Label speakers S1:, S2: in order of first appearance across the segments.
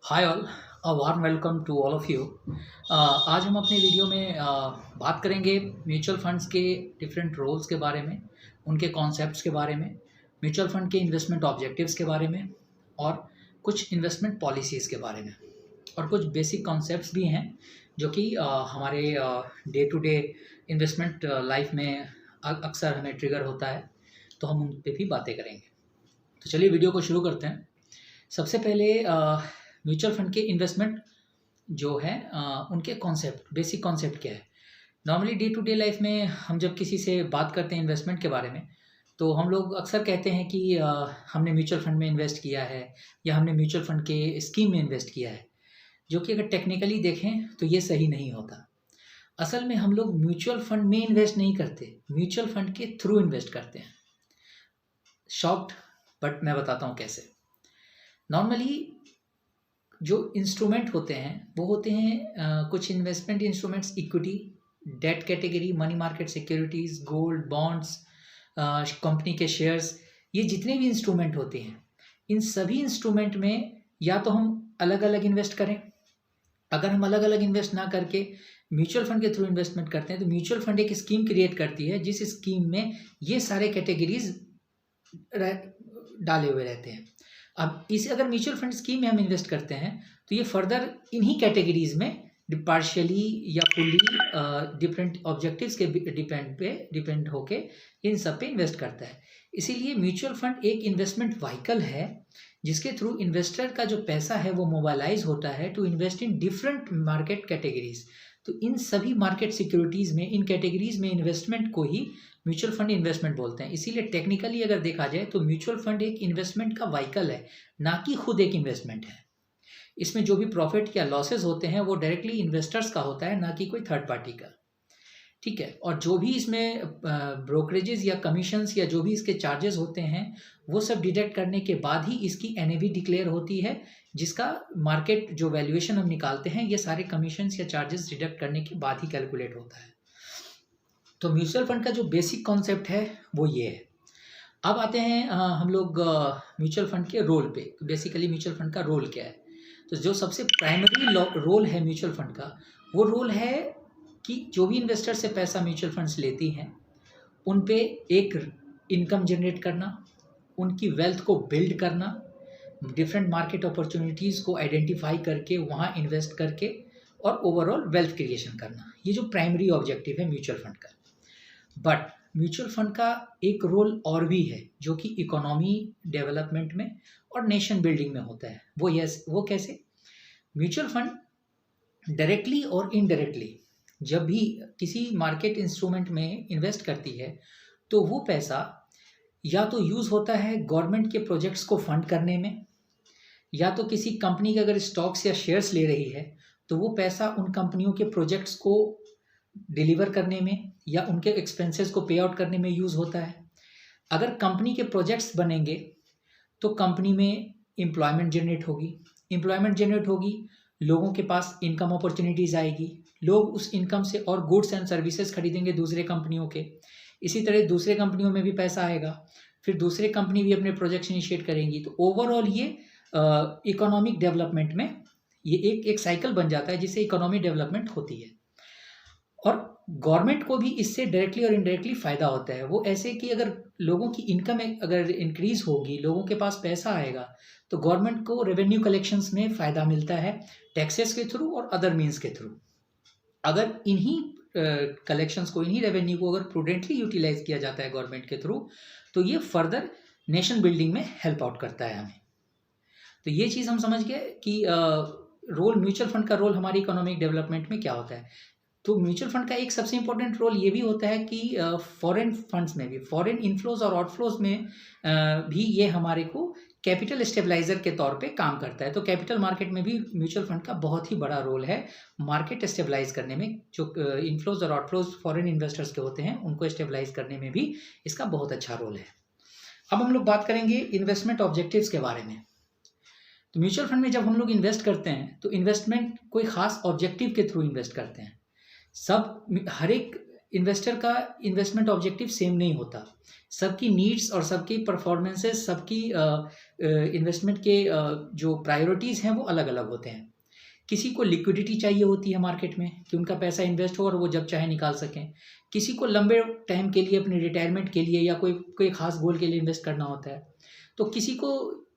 S1: Hi all, a warm welcome to all of you. आज हम अपने वीडियो में बात करेंगे म्यूचुअल फंड्स के डिफरेंट रोल्स के बारे में, उनके कॉन्सेप्ट्स के बारे में, म्यूचुअल फंड के इन्वेस्टमेंट ऑब्जेक्टिव्स के बारे में और कुछ इन्वेस्टमेंट पॉलिसीज़ के बारे में और कुछ बेसिक कॉन्सेप्ट्स भी हैं जो कि हमारे day to day investment life में अक्सर हमें ट्रिगर होता है, तो हम उन पे भी बातें करेंगे। तो चलिए वीडियो को शुरू करते हैं। सबसे पहले म्यूचुअल फंड के इन्वेस्टमेंट जो है उनके कॉन्सेप्ट, बेसिक कॉन्सेप्ट क्या है। Normally day to day life में हम जब किसी से बात करते हैं इन्वेस्टमेंट के बारे में, तो हम लोग अक्सर कहते हैं कि हमने म्यूचुअल फंड में इन्वेस्ट किया है या हमने म्यूचुअल फंड के स्कीम में इन्वेस्ट किया है, जो कि अगर टेक्निकली देखें तो ये सही नहीं होता। असल में हम लोग म्यूचुअल फंड में इन्वेस्ट नहीं करते, म्यूचुअल फंड के थ्रू इन्वेस्ट करते हैं। शॉर्ट, बट मैं बताता हूँ कैसे। नॉर्मली जो इंस्ट्रूमेंट होते हैं वो होते हैं कुछ investment instruments, equity, debt category, money market securities, gold, bonds, company के शेयर्स। ये जितने भी इंस्ट्रूमेंट होते हैं, इन सभी इंस्ट्रूमेंट में या तो हम अलग अलग इन्वेस्ट करें। अगर हम अलग अलग इन्वेस्ट ना करके म्यूचुअल फंड के थ्रू इन्वेस्टमेंट करते हैं, तो म्यूचुअल फंड एक स्कीम क्रिएट करती है जिस स्कीम में ये सारे कैटेगरीज डाले हुए रहते हैं। अब इसे अगर म्यूचुअल फंड स्कीम में हम इन्वेस्ट करते हैं तो ये फर्दर इन्हीं कैटेगरीज में पार्शियली या फुल्ली डिफरेंट ऑब्जेक्टिव्स के डिपेंड होके इन सब पे इन्वेस्ट करता है। इसीलिए म्यूचुअल फंड एक इन्वेस्टमेंट व्हीकल है जिसके थ्रू इन्वेस्टर का जो पैसा है वो मोबालाइज होता है to invest in different market categories. तो इन सभी मार्केट सिक्योरिटीज़ में, इन कैटेगरीज में इन्वेस्टमेंट को ही म्यूचुअल फंड इन्वेस्टमेंट बोलते हैं। इसीलिए टेक्निकली अगर देखा जाए तो म्यूचुअल फंड एक इन्वेस्टमेंट का व्हीकल है, ना कि खुद एक इन्वेस्टमेंट है। इसमें जो भी प्रॉफिट या लॉसेज होते हैं वो डायरेक्टली इन्वेस्टर्स का होता है, ना कि कोई थर्ड पार्टी का। ठीक है। और जो भी इसमें ब्रोकरेजेस या कमीशंस या जो भी इसके चार्जेस होते हैं वो सब डिडक्ट करने के बाद ही इसकी एनएवी डिक्लेयर होती है, जिसका मार्केट जो वैल्यूएशन हम निकालते हैं ये सारे कमीशंस या चार्जेस डिडक्ट करने के बाद ही कैलकुलेट होता है। तो म्यूचुअल फंड का जो बेसिक कॉन्सेप्ट है वो ये है। अब आते हैं हम लोग म्यूचुअल फंड के रोल पे। बेसिकली म्यूचुअल फंड का रोल क्या है। तो जो सबसे प्राइमरी रोल है म्यूचुअल फंड का, वो रोल है कि जो भी इन्वेस्टर से पैसा म्यूचुअल फंड्स लेती हैं उन पे एक इनकम जनरेट करना, उनकी वेल्थ को बिल्ड करना, डिफरेंट मार्केट अपॉर्चुनिटीज़ को आइडेंटिफाई करके वहाँ इन्वेस्ट करके और ओवरऑल वेल्थ क्रिएशन करना। ये जो प्राइमरी ऑब्जेक्टिव है म्यूचुअल फंड का। बट म्यूचुअल फंड का एक रोल और भी है जो कि इकोनॉमी डेवलपमेंट में और नेशन बिल्डिंग में होता है। वो कैसे? म्यूचुअल फंड डायरेक्टली और इनडायरेक्टली जब भी किसी मार्केट इंस्ट्रूमेंट में इन्वेस्ट करती है तो वो पैसा या तो यूज़ होता है गवर्नमेंट के प्रोजेक्ट्स को फंड करने में, या तो किसी कंपनी के अगर स्टॉक्स या शेयर्स ले रही है तो वो पैसा उन कंपनियों के प्रोजेक्ट्स को डिलीवर करने में या उनके एक्सपेंसेस को पे आउट करने में यूज़ होता है। अगर कंपनी के प्रोजेक्ट्स बनेंगे तो कंपनी में एम्प्लॉयमेंट जनरेट होगी, लोगों के पास इनकम अपॉर्चुनिटीज़ आएगी, लोग उस इनकम से और गुड्स एंड सर्विसेज खरीदेंगे दूसरे कंपनियों के। इसी तरह दूसरे कंपनियों में भी पैसा आएगा, फिर दूसरे कंपनी भी अपने प्रोजेक्ट्स इनिशिएट करेंगी। तो ओवरऑल ये इकोनॉमिक डेवलपमेंट में ये एक साइकिल बन जाता है जिससे इकोनॉमिक डेवलपमेंट होती है। और गवर्नमेंट को भी इससे डायरेक्टली और इनडायरेक्टली फ़ायदा होता है। वो ऐसे कि अगर लोगों की इनकम अगर इंक्रीज़ होगी, लोगों के पास पैसा आएगा, तो गवर्नमेंट को रेवेन्यू कलेक्शंस में फ़ायदा मिलता है टैक्सेस के थ्रू और अदर मीन्स के थ्रू। अगर इन्हीं कलेक्शंस को, इन्हीं रेवेन्यू को अगर प्रूडेंटली यूटिलाइज किया जाता है गवर्नमेंट के थ्रू, तो ये फर्दर नेशन बिल्डिंग में हेल्प आउट करता है हमें। तो ये चीज़ हम समझ गए कि रोल, म्यूचुअल फंड का रोल हमारी इकोनॉमिक डेवलपमेंट में क्या होता है। तो म्यूचुअल फंड का एक सबसे इम्पोर्टेंट रोल ये भी होता है कि फॉरेन फंड्स में भी, फॉरेन इनफ्लोज और आउटफ्लोज में भी ये हमारे को कैपिटल स्टेबलाइजर के तौर पे काम करता है। तो कैपिटल मार्केट में भी म्यूचुअल फंड का बहुत ही बड़ा रोल है मार्केट स्टेबलाइज करने में। जो इनफ्लोज और आउटफ्लोज फॉरेन इन्वेस्टर्स के होते हैं उनको स्टेबलाइज करने में भी इसका बहुत अच्छा रोल है। अब हम लोग बात करेंगे इन्वेस्टमेंट ऑब्जेक्टिव्स के बारे में। तो म्यूचुअल फंड में जब हम लोग इन्वेस्ट करते हैं तो इन्वेस्टमेंट कोई खास ऑब्जेक्टिव के थ्रू इन्वेस्ट करते हैं। हर एक इन्वेस्टर का इन्वेस्टमेंट ऑब्जेक्टिव सेम नहीं होता। सबकी नीड्स और सबकी परफॉर्मेंसेस, सबकी इन्वेस्टमेंट के जो प्रायोरिटीज़ हैं वो अलग अलग होते हैं। किसी को लिक्विडिटी चाहिए होती है मार्केट में कि उनका पैसा इन्वेस्ट हो और वो जब चाहे निकाल सकें। किसी को लंबे टाइम के लिए अपने रिटायरमेंट के लिए या कोई कोई खास गोल के लिए इन्वेस्ट करना होता है। तो किसी को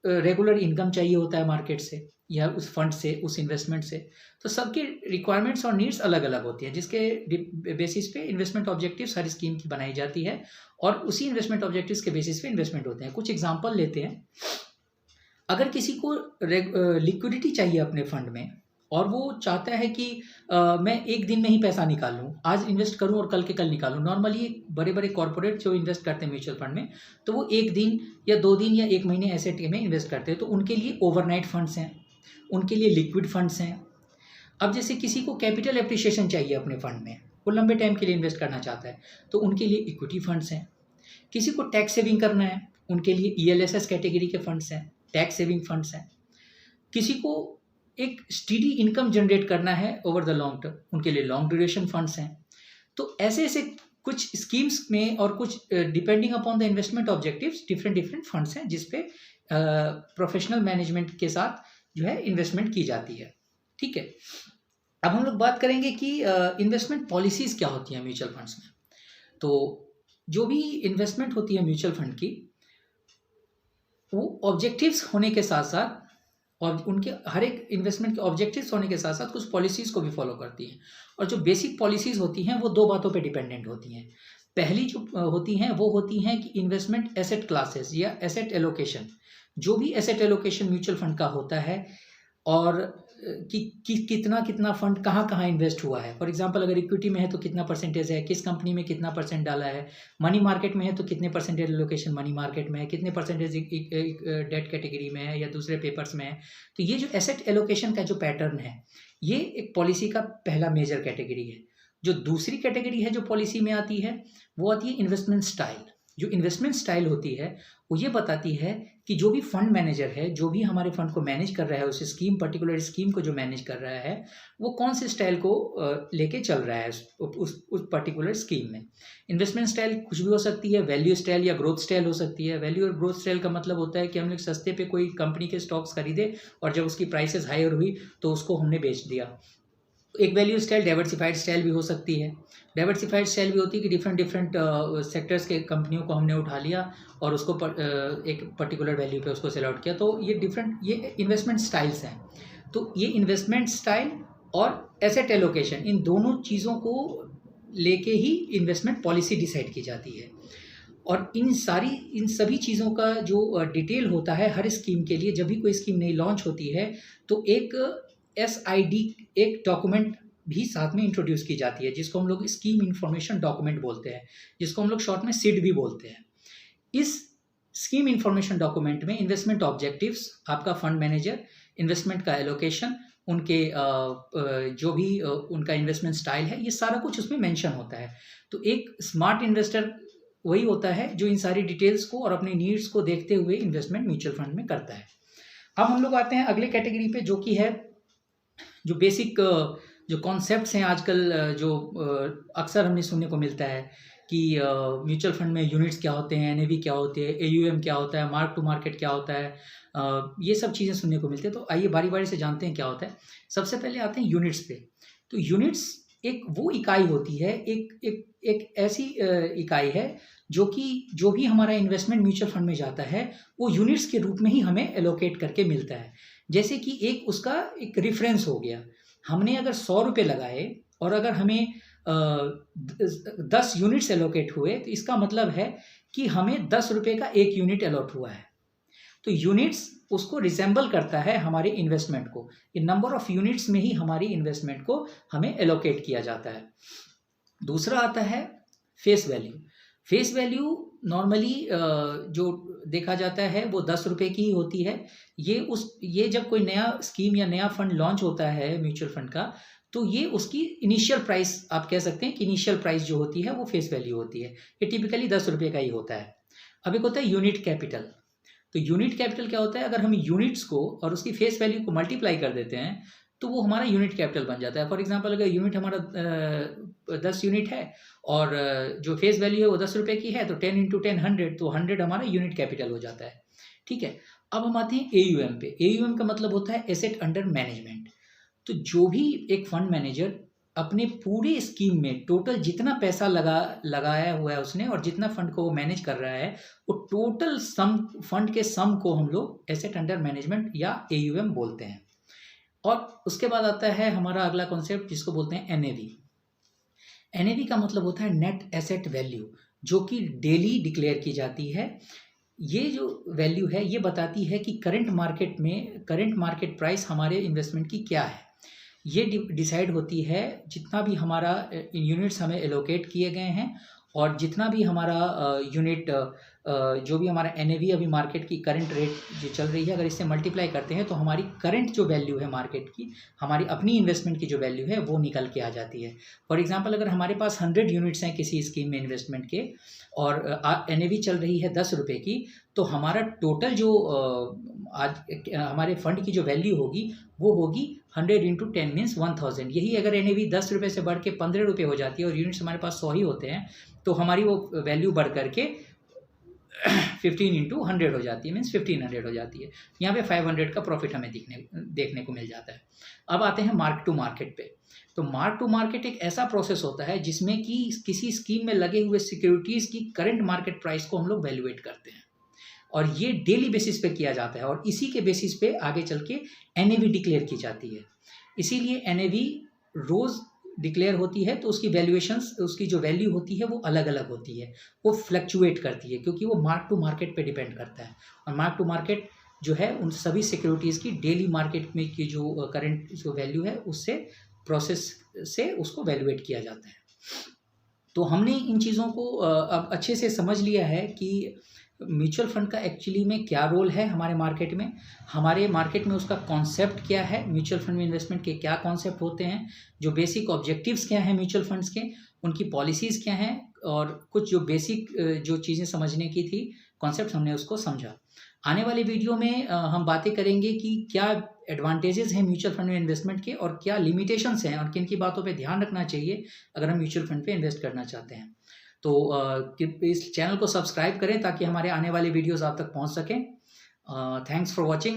S1: रेगुलर इनकम चाहिए होता है मार्केट से या उस फंड से, उस इन्वेस्टमेंट से। तो सबकी रिक्वायरमेंट्स और नीड्स अलग अलग होती हैं, जिसके बेसिस पे इन्वेस्टमेंट ऑब्जेक्टिव्स हर स्कीम की बनाई जाती है और उसी इन्वेस्टमेंट ऑब्जेक्टिव्स के बेसिस पे इन्वेस्टमेंट होते हैं। कुछ एग्जांपल लेते हैं। अगर किसी को लिक्विडिटी चाहिए अपने फंड में और वो चाहता है कि मैं एक दिन में ही पैसा निकाल लूँ, आज इन्वेस्ट करूँ और कल के कल निकालूँ। नॉर्मली बड़े बड़े कॉर्पोरेट जो इन्वेस्ट करते हैं म्यूचुअल फंड में, तो वो एक दिन या 2 दिन या 1 महीने ऐसे में इन्वेस्ट करते हैं। तो उनके लिए ओवरनाइट फंड्स हैं, उनके लिए लिक्विड फंड्स हैं। अब जैसे किसी को कैपिटल एप्रिसिएशन चाहिए अपने फंड में, वो लंबे टाइम के लिए इन्वेस्ट करना चाहता है, तो उनके लिए इक्विटी फंड्स हैं। किसी को टैक्स सेविंग करना है, उनके लिए ईएलएसएस कैटेगरी के फंड्स हैं, टैक्स सेविंग फंड्स हैं। किसी को एक स्टेडी इनकम जनरेट करना है ओवर द लॉन्ग टर्म, उनके लिए लॉन्ग ड्यूरेशन फंड्स हैं। तो ऐसे ऐसे कुछ स्कीम्स में और कुछ depending upon the investment objectives different different funds हैं जिसपे प्रोफेशनल मैनेजमेंट के साथ जो है इन्वेस्टमेंट की जाती है। ठीक है, अब हम लोग बात करेंगे कि इन्वेस्टमेंट पॉलिसीज़ क्या होती हैं म्यूचुअल फंड्स में। तो जो भी इन्वेस्टमेंट होती है म्यूचुअल फंड की, वो ऑब्जेक्टिव्स होने के साथ साथ और उनके हर एक इन्वेस्टमेंट के ऑब्जेक्टिव्स होने के साथ साथ कुछ पॉलिसीज़ को भी फॉलो करती हैं। और जो बेसिक पॉलिसीज़ होती हैं वो 2 बातों पे डिपेंडेंट होती हैं। पहली जो होती हैं वो होती हैं कि इन्वेस्टमेंट एसेट क्लासेस या एसेट एलोकेशन। जो भी एसेट एलोकेशन म्यूचुअल फंड का होता है और कि कितना कितना फंड कहाँ कहाँ इन्वेस्ट हुआ है। फॉर एग्जांपल अगर इक्विटी में है तो कितना परसेंटेज है, किस कंपनी में कितना परसेंट डाला है, मनी मार्केट में है तो कितने परसेंटेज एलोकेशन मनी मार्केट में है, कितने परसेंटेज डेट कैटेगरी में है या दूसरे पेपर्स में है। तो ये जो एसेट एलोकेशन का जो पैटर्न है, ये एक पॉलिसी का पहला मेजर कैटेगरी है। जो दूसरी कैटेगरी है जो पॉलिसी में आती है, वो आती है इन्वेस्टमेंट स्टाइल। जो इन्वेस्टमेंट स्टाइल होती है वो ये बताती है कि जो भी फंड मैनेजर है, जो भी हमारे फंड को मैनेज कर रहा है, उस स्कीम पर्टिकुलर स्कीम को जो मैनेज कर रहा है, वो कौन से स्टाइल को लेके चल रहा है उस पर्टिकुलर स्कीम में। इन्वेस्टमेंट स्टाइल कुछ भी हो सकती है, वैल्यू स्टाइल या ग्रोथ स्टाइल हो सकती है। वैल्यू और ग्रोथ स्टाइल का मतलब होता है कि हमने सस्ते पे कोई कंपनी के स्टॉक्स खरीदे और जब उसकी प्राइसेस हायर हुई तो उसको हमने बेच दिया। एक वैल्यू स्टाइल डाइवर्सिफाइड स्टाइल भी हो सकती है। डाइवर्सिफाइड स्टाइल भी होती है कि डिफरेंट डिफरेंट सेक्टर्स के कंपनियों को हमने उठा लिया और उसको एक पर्टिकुलर वैल्यू पे उसको सेल आउट किया। तो ये इन्वेस्टमेंट स्टाइल्स हैं। तो ये इन्वेस्टमेंट स्टाइल और एसेट एलोकेशन, इन दोनों चीज़ों को लेके ही इन्वेस्टमेंट पॉलिसी डिसाइड की जाती है। और इन सभी चीज़ों का जो डिटेल होता है हर स्कीम के लिए, जब भी कोई स्कीम नई लॉन्च होती है तो एक SID एक डॉक्यूमेंट भी साथ में इंट्रोड्यूस की जाती है, जिसको हम लोग स्कीम इंफॉर्मेशन डॉक्यूमेंट बोलते हैं, जिसको हम लोग शॉर्ट में SID भी बोलते हैं। इस स्कीम इंफॉर्मेशन डॉक्यूमेंट में इन्वेस्टमेंट ऑब्जेक्टिव्स, आपका फंड मैनेजर, इन्वेस्टमेंट का एलोकेशन, उनके जो भी उनका इन्वेस्टमेंट स्टाइल है, ये सारा कुछ उसमें मेंशन होता है। तो एक स्मार्ट इन्वेस्टर वही होता है जो इन सारी डिटेल्स को और अपनी नीड्स को देखते हुए इन्वेस्टमेंट म्यूचुअल फंड में करता है। अब हम लोग आते हैं अगले कैटेगरी पे, जो कि है जो बेसिक जो कॉन्सेप्ट्स हैं आजकल जो अक्सर हमने सुनने को मिलता है कि म्यूचुअल फंड में यूनिट्स क्या होते हैं, NAV क्या होते हैं, AUM क्या होता है, मार्क टू मार्केट क्या होता है, ये सब चीज़ें सुनने को मिलती है। तो आइए बारी बारी से जानते हैं क्या होता है। सबसे पहले आते हैं यूनिट्स पे। तो यूनिट्स एक वो इकाई होती है, एक ऐसी इकाई है जो भी हमारा इन्वेस्टमेंट म्यूचुअल फंड में जाता है वो यूनिट्स के रूप में ही हमें एलोकेट करके मिलता है। जैसे कि एक उसका एक रेफरेंस हो गया। हमने अगर 100 रुपये लगाए और अगर हमें 10 यूनिट्स एलोकेट हुए तो इसका मतलब है कि हमें 10 रुपये का 1 यूनिट अलॉट हुआ है। तो यूनिट्स उसको रिसेंबल करता है हमारे इन्वेस्टमेंट को। ये नंबर ऑफ यूनिट्स में ही हमारी इन्वेस्टमेंट को हमें एलोकेट किया जाता है। दूसरा आता है face value. Face value normally जो देखा जाता है वो 10 रुपये की ही होती है। ये जब कोई नया स्कीम या नया फंड लॉन्च होता है म्यूचुअल फंड का, तो ये उसकी इनिशियल प्राइस, आप कह सकते हैं कि इनिशियल प्राइस जो होती है वो फेस वैल्यू होती है। ये टिपिकली 10 रुपये का ही होता है। अब एक होता है यूनिट कैपिटल। तो यूनिट कैपिटल क्या होता है, अगर हम यूनिट्स को और उसकी फेस वैल्यू को मल्टीप्लाई कर देते हैं तो वो हमारा यूनिट कैपिटल बन जाता है। फॉर एग्जांपल अगर यूनिट हमारा 10 यूनिट है और जो फेस वैल्यू है वो 10 रुपये की है, तो 10 इंटू 10 100, तो 100 हमारा यूनिट कैपिटल हो जाता है। ठीक है, अब हम आते हैं AUM पे। AUM का मतलब होता है एसेट अंडर मैनेजमेंट। तो जो भी एक फंड मैनेजर अपने पूरे स्कीम में टोटल जितना पैसा लगाया हुआ है उसने, और जितना फंड को वो मैनेज कर रहा है, वो टोटल सम, फंड के सम को हम लोग एसेट अंडर मैनेजमेंट या AUM बोलते हैं। और उसके बाद आता है हमारा अगला कॉन्सेप्ट जिसको बोलते हैं NAV। NAV का मतलब होता है नेट एसेट वैल्यू, जो कि डेली डिक्लेयर की जाती है। ये जो वैल्यू है ये बताती है कि करंट मार्केट प्राइस हमारे इन्वेस्टमेंट की क्या है। ये डिसाइड होती है जितना भी हमारा यूनिट्स हमें एलोकेट किए गए हैं, और जितना भी हमारा यूनिट जो भी हमारा NAV अभी मार्केट की करंट रेट जो चल रही है, अगर इससे मल्टीप्लाई करते हैं तो हमारी करंट जो वैल्यू है मार्केट की, हमारी अपनी इन्वेस्टमेंट की जो वैल्यू है वो निकल के आ जाती है। फॉर एग्जांपल अगर हमारे पास 100 यूनिट्स हैं किसी स्कीम में इन्वेस्टमेंट के, और NAV चल रही है 10 रुपये की, तो हमारा टोटल जो आज हमारे फंड की जो वैल्यू होगी वो होगी 100 इंटू 10 मीन्स 1000। यही अगर NAV 10 रुपये से बढ़ के 15 रुपये हो जाती है और यूनिट्स हमारे पास 100 ही होते हैं, तो हमारी वो वैल्यू बढ़ करके 15 इंटू 100 हो जाती है, मीन्स 1500 हो जाती है। यहाँ पे 500 का प्रॉफिट हमें देखने को मिल जाता है। अब आते हैं मार्क टू मार्केट पे। तो मार्क टू मार्केट एक ऐसा प्रोसेस होता है जिसमें कि किसी स्कीम में लगे हुए सिक्योरिटीज़ की करंट मार्केट प्राइस को हम लोग वैल्यूएट करते हैं, और ये डेली बेसिस पे किया जाता है, और इसी के बेसिस पे आगे चल के NAV डिक्लेयर की जाती है। इसीलिए NAV रोज़ डिक्लेयर होती है, तो उसकी वैल्यूएशंस, उसकी जो वैल्यू होती है वो अलग अलग होती है, वो फ्लक्चुएट करती है, क्योंकि वो मार्क टू मार्केट पे डिपेंड करता है। और मार्क टू मार्केट जो है उन सभी सिक्योरिटीज़ की डेली मार्केट में की जो करंट जो वैल्यू है उससे प्रोसेस से उसको वैल्यूएट किया जाता है। तो हमने इन चीज़ों को अब अच्छे से समझ लिया है कि म्यूचुअल फंड का एक्चुअली में क्या रोल है हमारे मार्केट में उसका कॉन्सेप्ट क्या है, म्यूचुअल फंड में इन्वेस्टमेंट के क्या कॉन्सेप्ट होते हैं, जो बेसिक ऑब्जेक्टिव्स क्या हैं म्यूचुअल फंड्स के, उनकी पॉलिसीज़ क्या हैं, और कुछ जो बेसिक जो चीज़ें समझने की थी कॉन्सेप्ट, हमने उसको समझा। आने वाले वीडियो में हम बातें करेंगे कि क्या एडवांटेजेस हैं म्यूचुअल फंड में इन्वेस्टमेंट के, और क्या लिमिटेशंस हैं, और किन की बातों पे ध्यान रखना चाहिए अगर हम म्यूचुअल फंड पे इन्वेस्ट करना चाहते हैं। तो इस चैनल को सब्सक्राइब करें ताकि हमारे आने वाले वीडियोस आप तक पहुंच सकें। Thanks for watching.